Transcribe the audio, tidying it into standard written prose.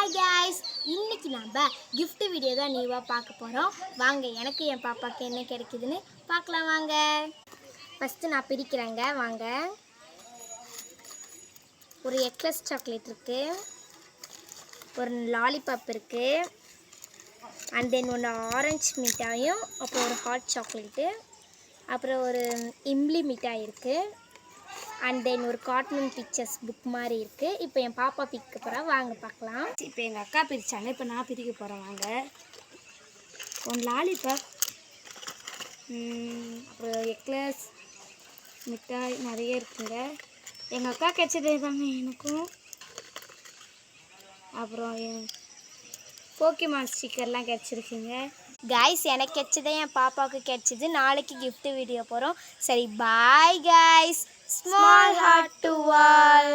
Hi guys, இன்னைக்கு நம்ம gift video தான் நீவா பார்க்க போகிறோம். வாங்க எனக்கு என் பாப்பாவுக்கு என்ன கிடைக்குதுன்னு பார்க்கலாம் வாங்க. ஃபஸ்ட்டு நான் பிரிக்கிறேங்க வாங்க. ஒரு எக்லெஸ் சாக்லேட் இருக்குது, ஒரு லாலிபாப் இருக்குது, அண்ட் தென் ஒன்று ஆரஞ்சு மிட்டாயும், அப்புறம் ஒரு ஹாட் சாக்லேட்டு, அப்புறம் ஒரு இம்லி மிட்டாய் இருக்குது, அண்ட் தென் ஒரு கார்ட்டூன் பிக்சர்ஸ் புக் மாதிரி இருக்குது. இப்போ என் பாப்பா பிரிக்க போகிறா, வாங்க பார்க்கலாம். இப்போ எங்கள் அக்கா பிரித்தாங்க, இப்போ நான் பிரிக்க போகிறேன் வாங்க. ஒன்று லாலிபாப், அப்புறம் எக்லஸ் மிட்டாய் நிறைய இருக்குங்க. எங்கள் அக்கா கிடைச்சதே தாங்க எனக்கும். அப்புறம் போக்கிமான் ஸ்டிக்கர்லாம் கிடச்சிருக்குங்க. கைஸ், எனக்கு கிடைச்சதே என் பாப்பாவுக்கு கிடைச்சிது. நாளைக்கு gift வீடியோ போகிறோம். சரி, bye guys. Small heart to all.